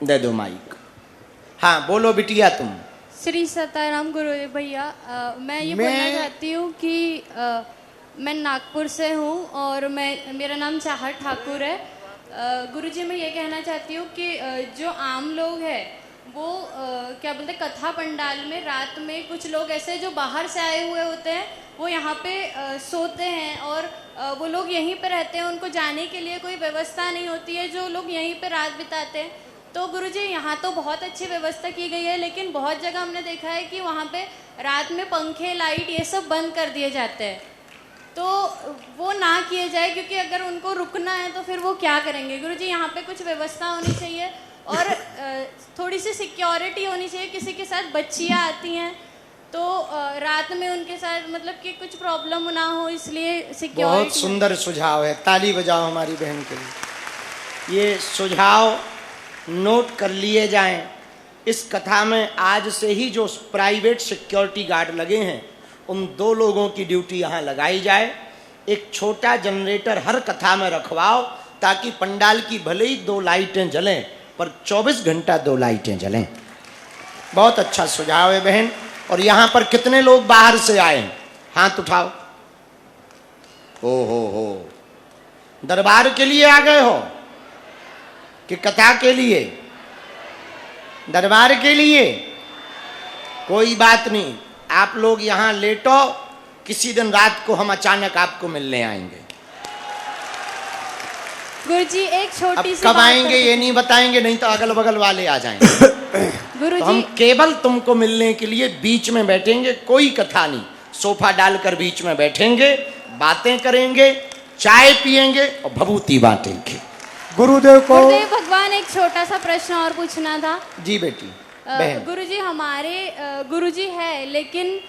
दे दो माइक। हाँ बोलो बिटिया तुम। श्री सीताराम गुरुदेव भैया, मैं ये बोलना चाहती हूँ कि मैं नागपुर से हूँ और मेरा नाम चाहत ठाकुर है। गुरुजी मैं ये कहना चाहती हूँ कि जो आम लोग हैं वो क्या बोलते हैं, कथा पंडाल में रात में कुछ लोग ऐसे जो बाहर से आए हुए होते हैं वो यहाँ पे सोते हैं और वो लोग यहीं पे रहते हैं, उनको जाने के लिए कोई व्यवस्था नहीं होती है, जो लोग यहीं पे रात बिताते हैं। तो गुरुजी यहाँ तो बहुत अच्छी व्यवस्था की गई है, लेकिन बहुत जगह हमने देखा है कि वहाँ पे रात में पंखे लाइट ये सब बंद कर दिए जाते हैं। तो वो ना किए जाए, क्योंकि अगर उनको रुकना है तो फिर वो क्या करेंगे। गुरुजी यहाँ पे कुछ व्यवस्था होनी चाहिए और थोड़ी सी सिक्योरिटी होनी चाहिए। किसी के साथ बच्चियाँ आती हैं तो रात में उनके साथ मतलब कि कुछ प्रॉब्लम ना हो, इसलिए सिक्योरिटी। बहुत सुंदर सुझाव है, ताली बजाओ हमारी बहन के लिए। ये सुझाव नोट कर लिए जाएं। इस कथा में आज से ही जो प्राइवेट सिक्योरिटी गार्ड लगे हैं उन 2 लोगों की ड्यूटी यहाँ लगाई जाए। एक छोटा जनरेटर हर कथा में रखवाओ ताकि पंडाल की भले ही 2 लाइटें जलें पर 24 घंटा 2 लाइटें जलें। बहुत अच्छा सुझाव है बहन। और यहाँ पर कितने लोग बाहर से आए हैं? हाथ उठाओ। हो दरबार के लिए आ गए हो कि कथा के लिए? दरबार के लिए। कोई बात नहीं, आप लोग यहाँ लेटो, किसी दिन रात को हम अचानक आपको मिलने आएंगे। गुरुजी एक छोटी सी कब आएंगे ये नहीं बताएंगे, नहीं तो अगल बगल वाले आ जाएंगे। गुरुजी तो हम केवल तुमको मिलने के लिए बीच में बैठेंगे, कोई कथा नहीं, सोफा डालकर बीच में बैठेंगे, बातें करेंगे, चाय पिएंगे और भभूति बांटेंगे। गुरुदेव को गुरुदेव भगवान एक छोटा सा प्रश्न और पूछना था। जी बेटी। बहन गुरुजी हमारे गुरुजी है, लेकिन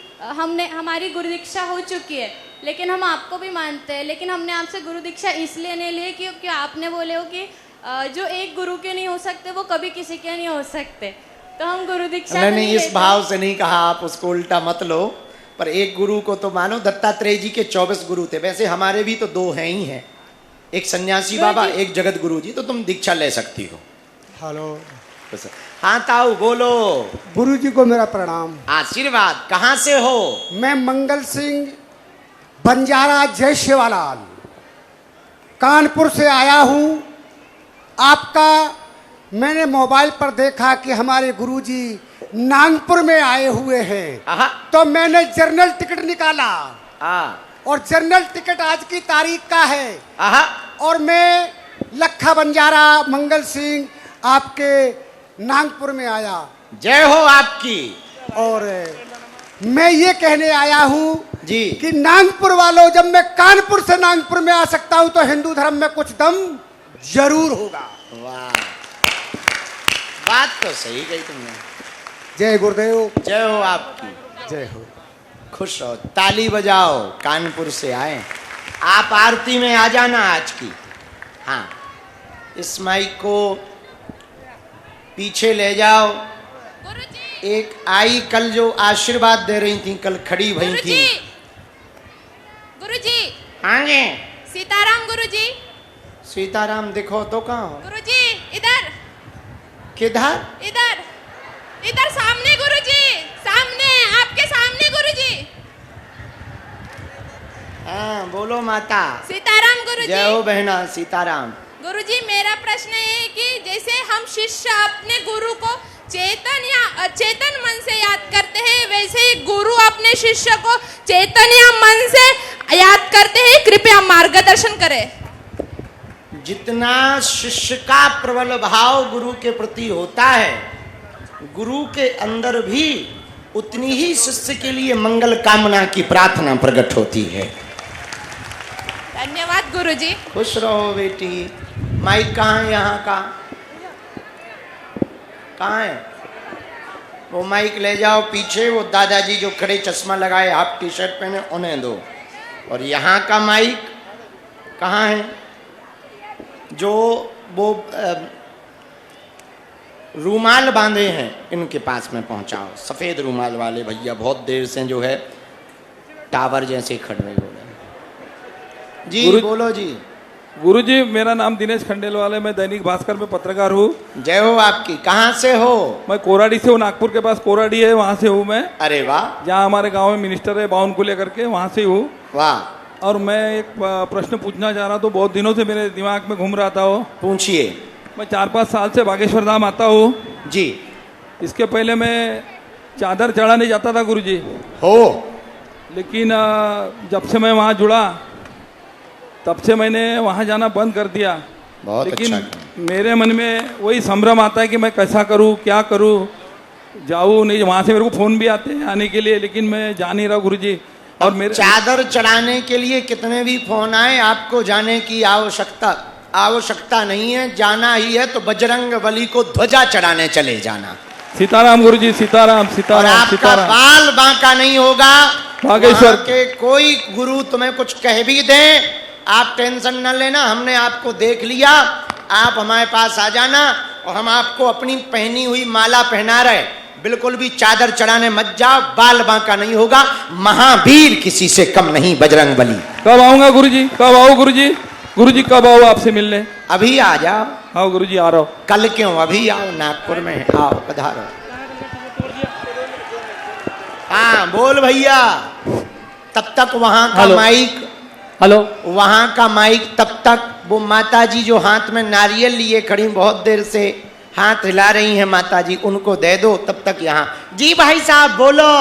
हमारी गुरु दीक्षा हो चुकी है, लेकिन हम आपको भी मानते हैं, लेकिन हमने आपसे गुरु दीक्षा इसलिए नहीं ली क्योंकि आपने बोले हो कि जो एक गुरु के नहीं हो सकते वो कभी किसी के नहीं हो सकते, तो हम गुरु दीक्षा नहीं इस भाव से नहीं कहा, आप उसको उल्टा मत लो। पर एक गुरु को तो मानो, दत्तात्रेय जी के 24 गुरु थे, वैसे हमारे भी तो 2 हैं ही हैं, एक सन्यासी बाबा, एक जगत गुरु जी, तो तुम दीक्षा ले सकती हो। हेलो। हाँ ताऊ बोलो। गुरु जी को मेरा प्रणाम, आशीर्वाद। कहाँ से हो? मैं मंगल सिंह बंजारा जय शिवालाल कानपुर से आया हूँ। आपका मैंने मोबाइल पर देखा कि हमारे गुरुजी नागपुर में आए हुए हैं, तो मैंने जनरल टिकट निकाला और जनरल टिकट आज की तारीख का है। और मैं लखा बंजारा मंगल सिंह आपके नागपुर में आया। जय हो आपकी। और मैं ये कहने आया हूँ जी कि नागपुर वालों, जब मैं कानपुर से नागपुर में आ सकता हूँ तो हिंदू धर्म में कुछ दम जरूर होगा। वाह, बात तो सही कही तुमने। जय गुरुदेव। जय हो आपकी। जय हो। खुश हो, ताली बजाओ। कानपुर से आए आप, आरती में आ जाना आज की। हाँ, इस माइक को पीछे ले जाओ। एक आई कल जो आशीर्वाद दे रही थी, कल खड़ी भई थी। गुरुजी हाँ जी। सीताराम गुरुजी। सीताराम दिखो तो कहाँ हो? गुरुजी इधर। किधर? इधर इधर सामने गुरुजी, सामने आपके सामने गुरुजी। हाँ बोलो माता। सीताराम गुरुजी। जय हो बहना। सीताराम। गुरुजी मेरा प्रश्न है कि जैसे हम शिष्य अपने गुरु को चेतन या अचेतन मन से याद करते हैं, वैसे ही गुरु अपने शिष्य को चेतन या मन से याद करते हैं। कृपया मार्गदर्शन करें। जितना शिष्य का प्रबल भाव गुरु के प्रति होता है, गुरु के अंदर भी उतनी ही शिष्य के लिए मंगल कामना की प्रार्थना प्रकट होती है। धन्यवाद गुरुजी। खुश रहो बेटी। माइक कहाँ है? यहाँ का कहाँ है? वो माइक ले जाओ पीछे। वो दादाजी जो खड़े चश्मा लगाए, हाफ टी शर्ट पहने, उन्हें दो। और यहाँ का माइक कहाँ है? जो वो रूमाल बांधे हैं इनके पास में पहुँचाओ। सफ़ेद रूमाल वाले भैया बहुत देर से जो है टावर जैसे खड़े हो रहे हैं। जी बोलो जी। गुरुजी, मेरा नाम दिनेश खंडेलवाल है। मैं दैनिक भास्कर में पत्रकार हूँ। जय हो आपकी। कहाँ से हो? मैं कोराडी से हूँ, नागपुर के पास कोराडी है, वहाँ से हूँ मैं। अरे वाह। जहाँ हमारे गांव में मिनिस्टर है बावन को लेकर के, वहाँ से हूँ। वाह। और मैं एक प्रश्न पूछना चाह रहा था, बहुत दिनों से मेरे दिमाग में घूम रहा था वो। पूछिए। मैं 4-5 साल से बागेश्वर धाम आता हूँ जी। इसके पहले मैं चादर चढ़ाने जाता था गुरुजी, हो। लेकिन जब से मैं वहाँ जुड़ा तब से मैंने वहाँ जाना बंद कर दिया। बहुत लेकिन अच्छा। मेरे मन में वही संभ्रम आता है कि मैं कैसा करूँ, क्या करूँ, जाऊँ नहीं। वहाँ से मेरे को फ़ोन भी आते हैं आने के लिए, लेकिन मैं जा नहीं रहा गुरुजी। और मेरे चादर चढ़ाने के लिए कितने भी फोन आए, आपको जाने की आवश्यकता नहीं है। जाना ही है तो बजरंग बली को ध्वजा चढ़ाने चले जाना। सीताराम गुरुजी, सीताराम और सीताराम आपका सीताराम। बाल बांका नहीं होगा। बागेश्वर वहाँ के कोई गुरु तुम्हें कुछ कह भी दें, आप टेंशन न लेना। हमने आपको देख लिया, आप हमारे पास आ जाना और हम आपको अपनी पहनी हुई माला पहना रहे। बिल्कुल भी चादर चढ़ाने मत जाओ, बाल बांका नहीं होगा। महावीर किसी से कम नहीं बजरंग बली। कब आऊंगा गुरुजी, कब आओ गुरुजी? गुरुजी कब आओ आपसे मिलने? अभी आ जाओ। आओ गुरुजी, आ रहा हूँ। कल क्यों, अभी आओ, नागपुर में है। आओ, पधारो। हाँ बोल भैया। तब तक वहां का हेलो। Mic, hello. वहां का माइक तब तक, वो माता जी जो हाथ में नारियल लिए खड़ी बहुत देर से हाथ हिला रही हैं माता जी, उनको दे दो। तब तक यहाँ जी भाई साहब बोलो।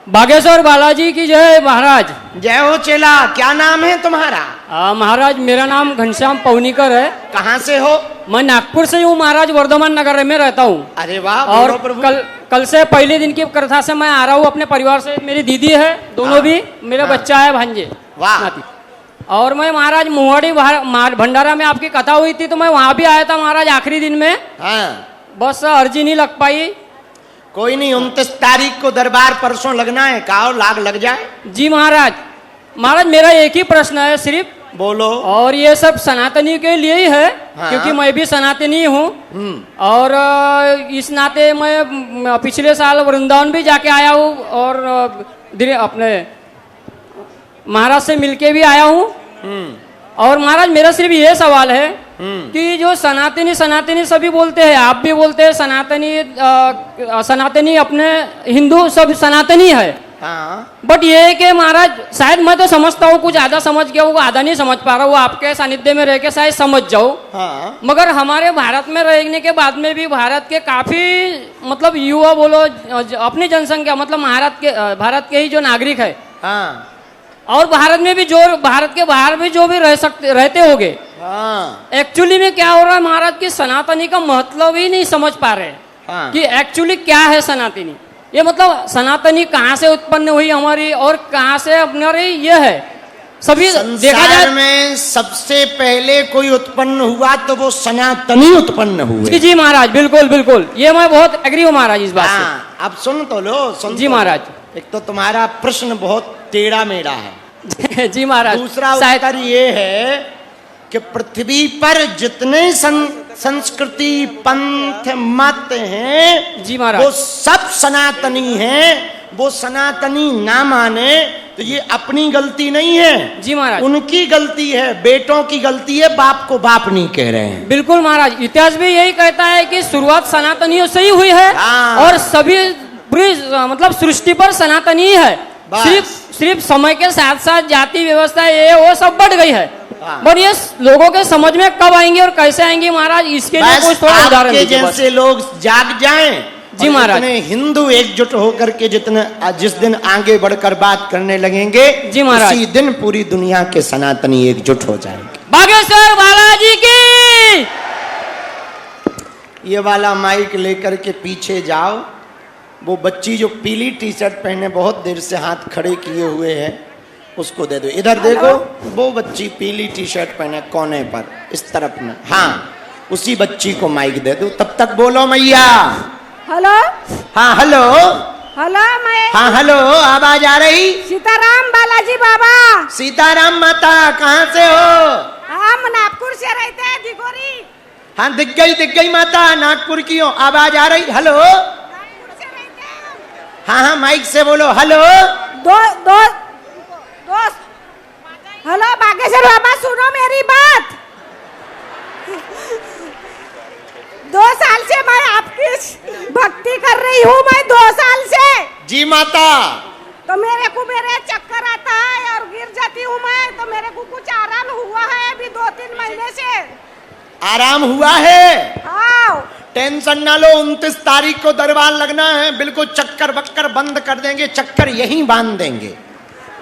बागेश्वर बालाजी की जय महाराज। जय हो चेला। क्या नाम है तुम्हारा? महाराज मेरा नाम घनश्याम पवनीकर है। कहाँ से हो? मैं नागपुर से हूँ महाराज, वर्धमान नगर में रहता हूँ। अरे वाह। और बोलो प्रभु। कल से पहले दिन की कथा से मैं आ रहा हूँ अपने परिवार से। मेरी दीदी है, दोनों भी, मेरा बच्चा है, भांजे। वाह। नाती। और मैं महाराज मुहाड़ी भंडारा में आपकी कथा हुई थी तो मैं वहाँ भी आया था महाराज आखिरी दिन में। हाँ। बस अर्जी नहीं लग पाई। कोई नहीं, 29 तारीख को दरबार परसों लगना है, कहो लाग लग जाए। जी महाराज। महाराज मेरा एक ही प्रश्न है सिर्फ, बोलो। और ये सब सनातनी के लिए ही है। हाँ। क्योंकि मैं भी सनातनी हूँ। और इस नाते मैं पिछले साल वृंदावन भी जाके आया हूँ और अपने महाराज से मिलके भी आया हूँ। और महाराज मेरा सिर्फ ये सवाल है कि जो सनातनी सभी बोलते हैं, आप भी बोलते हैं सनातनी अपने हिंदू सब सनातनी है। हाँ। बट ये है कि महाराज शायद मैं तो समझता हूँ, कुछ आधा समझ गया हूँ, आधा नहीं समझ पा रहा हूँ। आपके सानिध्य में रह के शायद समझ जाऊँ। हाँ। मगर हमारे भारत में रहने के बाद में भी भारत के काफी मतलब युवा बोलो, अपनी जनसंख्या मतलब भारत के ही जो नागरिक है, हाँ। और भारत में भी जो भारत के बाहर भी जो भी रहते होंगे, हाँ। एक्चुअली में क्या हो रहा है महाराज की सनातनी का मतलब ही नहीं समझ पा रहे हैं। हाँ। कि एक्चुअली क्या है सनातनी। ये मतलब सनातनी कहाँ से उत्पन्न हुई हमारी और कहाँ से अपने ये है सभी देखा संसार जाए में सबसे पहले कोई उत्पन्न हुआ तो वो सनातनी उत्पन्न हुए। जी महाराज, बिल्कुल बिल्कुल, ये मैं बहुत एग्री हूँ महाराज इस बात हाँ। अब सुन तो लो, सुन जी तो महाराज। एक तो तुम्हारा प्रश्न बहुत टेढ़ा मेढ़ा है। से। जी महाराज। दूसरा उत्तर ये है कि पृथ्वी पर जितने संस्कृति पंथ मत हैं, जी महाराज, वो सब सनातनी हैं। वो सनातनी ना माने तो ये अपनी गलती नहीं है, जी महाराज, उनकी गलती है, बेटों की गलती है। बाप को बाप नहीं कह रहे हैं। बिल्कुल महाराज। इतिहास भी यही कहता है कि शुरुआत सनातनियों से ही हुई है। हाँ। और सभी पूरी मतलब सृष्टि पर सनातनी ही है। सिर्फ समय के साथ साथ जाति व्यवस्था ये वो सब बढ़ गई है। हाँ। बट ये लोगों के समझ में कब आएंगे और कैसे आएंगे महाराज, इसके लिए कुछ थोड़ा उदाहरण आपके दीजिए बस। जैसे लोग जाग जाएं जी और महाराज। जितने हिंदू एकजुट होकर के जिस दिन आगे बढ़कर बात करने लगेंगे, जी महाराज, उसी दिन पूरी दुनिया के सनातनी एकजुट हो जाएंगे। बागेश्वर बालाजी की। ये वाला माइक लेकर के पीछे जाओ। वो बच्ची जो पीली टी शर्ट पहने बहुत देर से हाथ खड़े किए हुए है, उसको दे दो। इधर देखो, वो बच्ची पीली टी शर्ट पहने कोने पर इस तरफ में। हाँ, उसी बच्ची को माइक दे दो। तब तक बोलो मैया। हेलो। हाँ हेलो। हेलो। मैं हाँ हेलो, आवाज आ रही? सीताराम बालाजी बाबा। सीताराम माता, कहाँ से हो? हम नागपुर से रहते हैं, दिगोरी। हाँ दिख गई माता, नागपुर की हो। आवाज आ रही? हेलो। नागपुर से रहते हैं। हाँ हाँ, माइक से बोलो। हेलो। दोस्त। हेलो बागेश्वर बाबा, सुनो मेरी बात। 2 साल से मैं आपकी भक्ति कर रही हूँ, मैं 2 साल से। जी माता। तो मेरे चक्कर आता है और गिर जाती हूँ मैं, तो मेरे को कुछ आराम हुआ है अभी 2-3 महीने से। आराम हुआ है? हाँ। टेंशन ना लो, 29 तारीख को दरबार लगना है, बिल्कुल चक्कर बक्कर बंद कर देंगे, चक्कर यहीं बांध देंगे।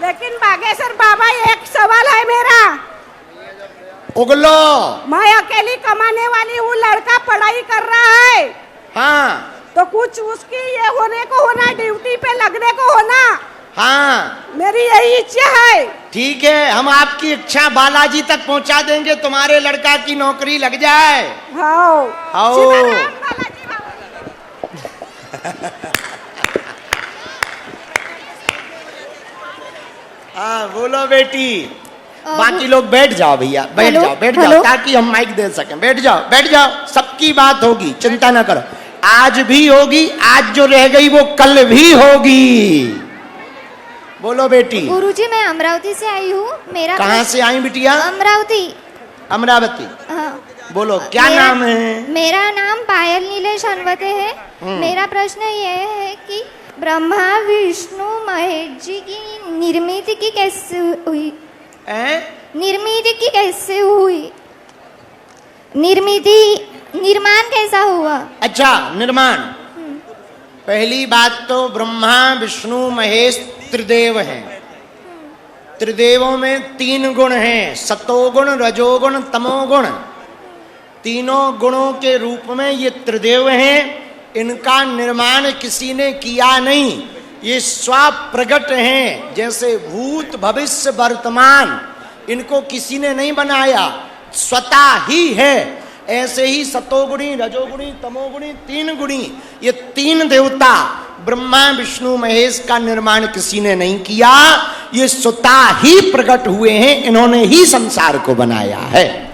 लेकिन बागेश्वर बाबा, एक सवाल है मेरा। उगलो। मैं अकेली कमाने वाली हूँ, लड़का पढ़ाई कर रहा है। हाँ। तो कुछ उसकी ये होने को होना, ड्यूटी पे लगने को होना। हाँ, मेरी यही इच्छा है। ठीक है, हम आपकी इच्छा बालाजी तक पहुंचा देंगे, तुम्हारे लड़का की नौकरी लग जाए। हाँ। आओ। सीताराम बालाजी बाबा। हाँ बोलो बेटी। बाकी लोग बैठ जाओ भैया, बैठ हेलो, जाओ, बैठ हेलो। जाओ, ताकि हम माइक दे सकें। बैठ जाओ, बैठ जाओ, सबकी बात होगी, चिंता ना करो। आज भी होगी, आज जो रह गई वो कल भी होगी। बोलो बेटी। गुरुजी, मैं अमरावती से आई हूँ। मेरा कहाँ से आई बिटिया? अमरावती। अमरावती। हाँ। बोलो क्या नाम है? मेरा नाम पायल नीलेश अनवते है। मेरा प्रश्न ये है कि ब्रह्मा विष्णु महेश जी की निर्मित की कैसे हुई? निर्मित की कैसे हुई? निर्माण कैसा हुआ? अच्छा, निर्माण। पहली बात तो ब्रह्मा विष्णु महेश त्रिदेव हैं। त्रिदेवों में 3 गुण हैं, सतोगुण, रजोगुण, तमोगुण। तीनों गुणों के रूप में ये त्रिदेव हैं। इनका निर्माण किसी ने किया नहीं, ये स्वप्रगट हैं। जैसे भूत भविष्य वर्तमान, इनको किसी ने नहीं बनाया, स्वतः ही है। ऐसे ही सतोगुणी, रजोगुणी, तमोगुणी, 3 गुणी, ये 3 देवता ब्रह्मा विष्णु महेश का निर्माण किसी ने नहीं किया, ये स्वतः ही प्रकट हुए हैं, इन्होंने ही संसार को बनाया है।